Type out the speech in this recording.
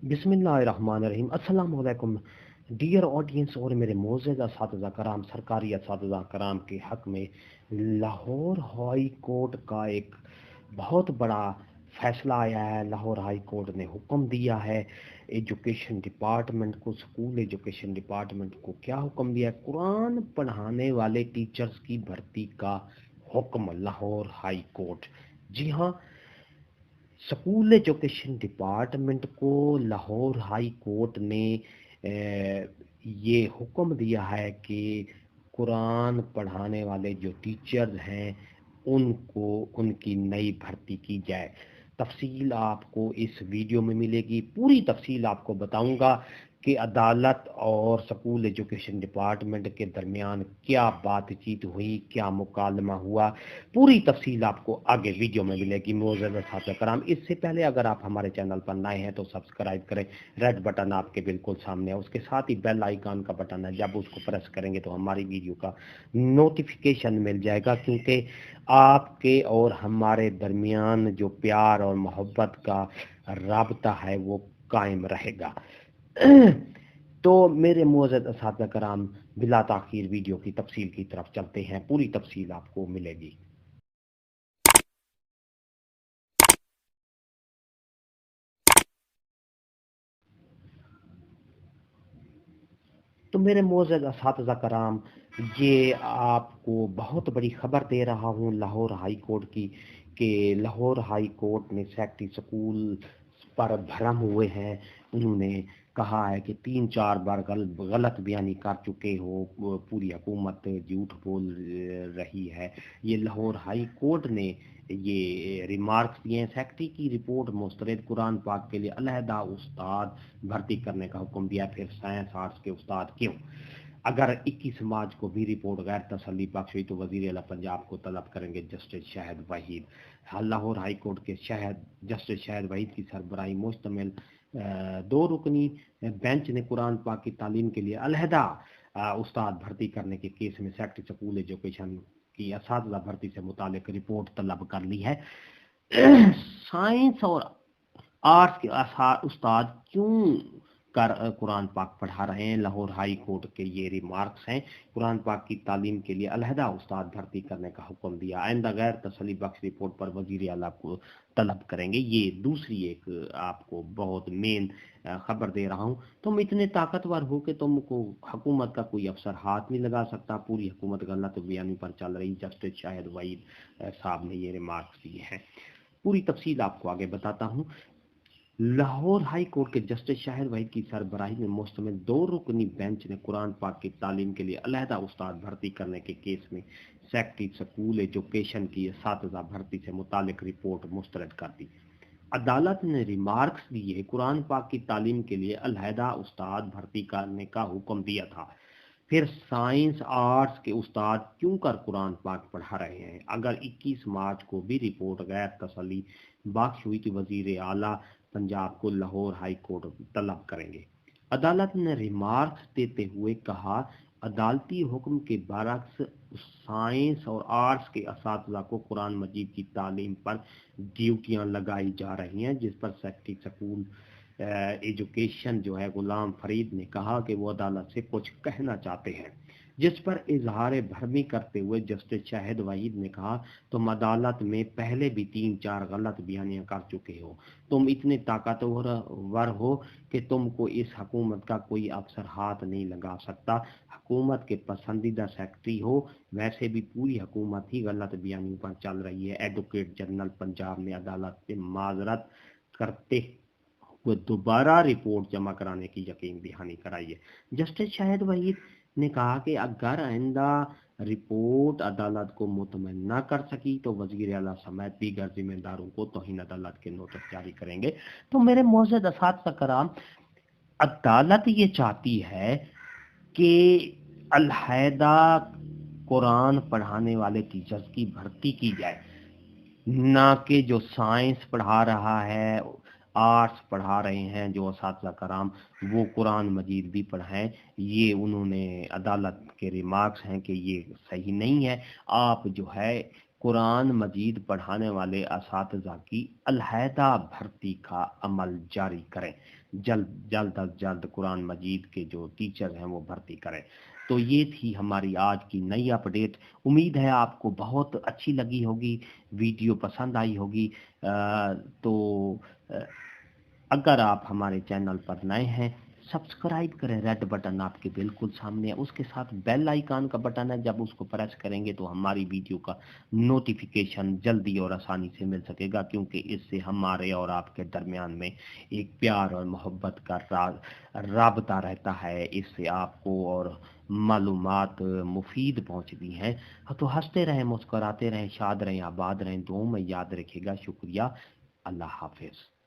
बिस्मिल्लाहिर्रहमानिर्रहीम। अस्सलाम वालेकुम डियर ऑडियंस और मेरे मोअज़्ज़ज़ असातिज़ा कराम, सरकारी असातिज़ा कराम के हक़ में लाहौर हाई कोर्ट का एक बहुत बड़ा फैसला आया है। लाहौर हाई कोर्ट ने हुक्म दिया है एजुकेशन डिपार्टमेंट को, स्कूल एजुकेशन डिपार्टमेंट को क्या हुक्म दिया है? कुरान पढ़ाने वाले टीचर्स की भर्ती का हुक्म लाहौर हाई कोर्ट। जी हाँ, स्कूल एजुकेशन डिपार्टमेंट को लाहौर हाई कोर्ट ने ये हुक्म दिया है कि कुरान पढ़ाने वाले जो टीचर्स हैं उनको उनकी नई भर्ती की जाए। तफसील आपको इस वीडियो में मिलेगी, पूरी तफसील आपको बताऊंगा कि अदालत और स्कूल एजुकेशन डिपार्टमेंट के दरमियान क्या बातचीत हुई, क्या मुकालमा हुआ। पूरी तफसील आपको आगे वीडियो में मिलेगी। मोअज़्ज़ज़ साथियों कराम, इससे पहले अगर आप हमारे चैनल पर नए हैं तो सब्सक्राइब करें। रेड बटन आपके बिल्कुल सामने है, उसके साथ ही बेल आइकन का बटन है, जब उसको प्रेस करेंगे तो हमारी वीडियो का नोटिफिकेशन मिल जाएगा, क्योंकि आपके और हमारे दरमियान जो प्यार और मोहब्बत का राबता है वो कायम रहेगा। तो मेरे मुअज़्ज़ज़ असातिज़ा कराम, बिला ताख़ीर वीडियो की तफसील की तरफ चलते हैं। पूरी तफसील आपको मिलेगी। तो मेरे मोअज़्ज़ज़ असातिज़ा कराम, ये आपको बहुत बड़ी खबर दे रहा हूँ लाहौर हाई कोर्ट की, कि लाहौर हाई कोर्ट ने सेक्रेटरी स्कूल पर भरम हुए हैं। उन्होंने कहा है कि 3-4 बार गलत बयानी कर चुके हो, पूरी हुकूमत झूठ बोल रही है। ये लाहौर हाई कोर्ट ने ये रिमार्क्स दिए हैं। सेक्रेटरी की रिपोर्ट मुस्तरद, कुरान पाक के लिए अलहदा उस्ताद भर्ती करने का हुक्म दिया। फिर साइंस आर्ट्स के उस्ताद क्यों? अगर 21 मार्च को भी रिपोर्ट गैर तसल्ली बख्श हुई तो वजीर आला पंजाब को तलब करेंगे जस्टिस शहद वहीद। लाहौर हाई कोर्ट के जस्टिस शहद वहीद की सरबराही मुश्तमिल 2 रुकनी बेंच ने कुरान पाक की तालीम के लिए अलहदा उस्ताद भर्ती करने के केस में सेक्रेटरी स्कूल एजुकेशन की असातिज़ा भर्ती से मुतालिक रिपोर्ट तलब कर ली है। साइंस और आर्ट्स के उस्ताद क्यों कुरान पाक पढ़ा रहे हैं? लाहौर हाई कोर्ट के ये रिमार्क्स हैं। कुरान पाक की तालीम के लिए अलहदा उस्ताद भर्ती करने का हुक्म दिया। आइंदा गैर तसल्ली बख्श रिपोर्ट पर वजीर आला को तलब करेंगे। ये दूसरी एक आपको बहुत मेन खबर दे रहा हूँ। तुम इतने ताकतवर हो कि तुमको हुकूमत का कोई अफसर हाथ नहीं लगा सकता। पूरी हुकूमत गलत बयानी पर चल रही। जस्टिस शाहिद वहीद साहब ने ये रिमार्क्स दिए हैं। पूरी तफसील आपको आगे बताता हूँ। लाहौर हाई कोर्ट के जस्टिस शाहिद वहीद की सरबराही में मुश्तमिल 2 रुकनी बेंच ने कुरान पाक की तालीम के लिए अलहदा उस्ताद भर्ती करने के केस में सेक्रेटरी स्कूल एजुकेशन की असातिज़ा भर्ती से मुतालिक रिपोर्ट मुस्तरद कर दी। अदालत ने रिमार्क्स दिए, कुरान पाक की तालीम के लिए अलहदा उस्ताद भर्ती करने का हुक्म दिया था। फिर साइंस आर्ट्स के उस्ताद क्यों कर कुरान पाक पढ़ा रहे हैं? अगर 21 मार्च को भी रिपोर्ट गैर तसल्ली बख्श हुई तो वजीर आला पंजाब को लाहौर हाई कोर्ट तलब करेंगे। अदालत ने रिमार्क्स देते हुए कहा, अदालती हुक्म के बरक्स साइंस और आर्ट्स के असातिज़ा को कुरान मजीद की तालीम पर ड्यूटियां लगाई जा रही हैं, जिस पर सेक्रेटरी स्कूल एजुकेशन जो है गुलाम फरीद ने कहा कि वो अदालत से कुछ कहना चाहते हैं। जिस पर इजहार भरमी करते हुए जस्टिस शाहिद वहीद ने कहा, तुम अदालत में पहले भी 3-4 गलत बयानियां कर चुके हो। तुम इतने ताकतवर हो कि तुमको इस हुकूमत का कोई अफसर हाथ नहीं लगा सकता। हुकूमत के पसंदीदा सेक्रेटरी हो, वैसे भी पूरी हुकूमत ही गलत बयानियों पर चल रही है। एडवोकेट जनरल पंजाब ने अदालत से माजरत करते वो दोबारा रिपोर्ट जमा कराने की यकीन दहानी कराई है। जस्टिस शाहिद वहीद ने कहा कि अगर आइंदा रिपोर्ट अदालत को मुतमईन न कर सकी तो वजीर आला समेत दीगर जिम्मेदारों को तौहीन अदालत के नोटिस जारी करेंगे। तो मेरे मोअज़्ज़ज़ असातिज़ा कराम, अदालत ये चाहती है कि अलहदा कुरान पढ़ाने वाले टीचर्स की भर्ती की जाए, ना कि जो साइंस पढ़ा रहा है, आर्ट्स पढ़ा रहे हैं जो असातिज़ा कराम, वो कुरान मजीद भी पढ़ाएं। ये उन्होंने अदालत के रिमार्क्स हैं कि ये सही नहीं है। आप जो है कुरान मजीद पढ़ाने वाले असातिज़ा की अलहदा भर्ती का अमल जारी करें। جلد از جلد قرآن مجید کے جو ٹیچر ہیں وہ بھرتی کریں۔ تو یہ تھی ہماری آج کی نئی اپڈیٹ۔ امید ہے آپ کو بہت اچھی لگی ہوگی، ویڈیو پسند آئی ہوگی۔ تو اگر آپ ہمارے چینل پر نئے ہیں سبسکرائب کریں، ریڈ بٹن آپ کے بالکل سامنے ہے، اس کے ساتھ بیل آئیکن کا بٹن ہے، جب اس کو پریس کریں گے تو ہماری ویڈیو کا نوٹیفیکیشن جلدی اور آسانی سے مل سکے گا، کیونکہ اس سے ہمارے اور آپ کے درمیان میں ایک پیار اور محبت کا رابطہ رہتا ہے، اس سے آپ کو اور معلومات مفید پہنچتی ہیں۔ تو ہنستے رہیں، مسکراتے رہیں، شاد رہیں، آباد رہیں، دعاؤں میں یاد رکھے گا۔ شکریہ، اللہ حافظ۔